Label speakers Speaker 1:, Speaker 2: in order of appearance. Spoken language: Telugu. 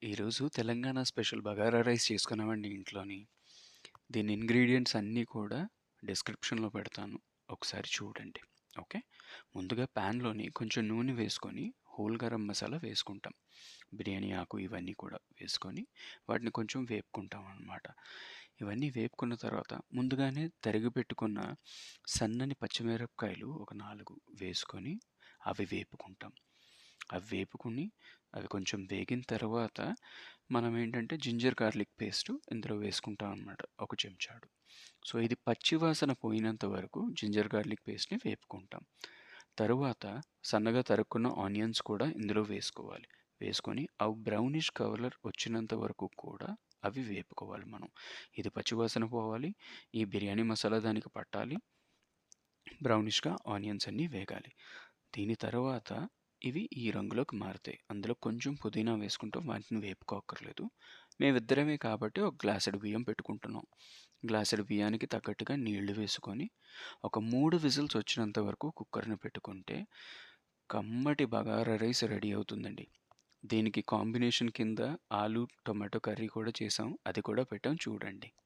Speaker 1: ఈరోజు తెలంగాణ స్పెషల్ బగారా రైస్ చేసుకున్నామండి ఇంట్లోని. దీని ఇంగ్రీడియెంట్స్ అన్నీ కూడా డిస్క్రిప్షన్‌లో పెడతాను. ఒకసారి చూడండి. ఓకే. ముందుగా ప్యాన్‌లోని కొంచెం నూనె వేసుకొని, హోల్ గరం మసాలా వేసుకుంటాం. బిర్యానీ ఆకు ఇవన్నీ కూడా వేసుకొని, వాటిని కొంచెం వేపుకుంటాం అనమాట. ఇవన్నీ వేపుకున్న తర్వాత ముందుగానే తరిగి పెట్టుకున్న సన్నని పచ్చిమిరపకాయలు ఒక 4 వేసుకొని, అవి వేపుకుంటాం. అవి వేపుకొని, అవి కొంచెం వేగిన తర్వాత మనమేంటంటే జింజర్ గార్లిక్ పేస్టు ఇందులో వేసుకుంటాం అనమాట. ఒక చెంచాడు. సో, ఇది పచ్చి వాసన పోయినంత వరకు జింజర్ గార్లిక్ పేస్ట్‌ని వేపుకుంటాం. తరువాత సన్నగా తరుక్కున్న ఆనియన్స్ కూడా ఇందులో వేసుకోవాలి. వేసుకొని అవి బ్రౌనిష్ కలర్ వచ్చినంత వరకు కూడా అవి వేపుకోవాలి మనం. ఇది పచ్చి వాసన పోవాలి. ఈ బిర్యానీ మసాలా దానికి పట్టాలి. బ్రౌనిష్‌గా ఆనియన్స్ అన్నీ వేగాలి. దీని తర్వాత ఇవి ఈ రంగులోకి మారుతాయి. అందులో కొంచెం పుదీనా వేసుకుంటాం. వాటిని వేపుకోక్కర్లేదు. మేమిద్దరమే కాబట్టి ఒక గ్లాసెడు బియ్యం పెట్టుకుంటున్నాం. గ్లాసెడు బియ్యానికి తగ్గట్టుగా నీళ్లు వేసుకొని, ఒక 3 విజిల్స్ వచ్చినంత వరకు కుక్కర్‌ని పెట్టుకుంటే, కమ్మటి బగారా రైస్ రెడీ అవుతుందండి. దీనికి కాంబినేషన్ కింద ఆలు, టొమాటో కర్రీ కూడా చేసాం. అది కూడా పెట్టాం చూడండి.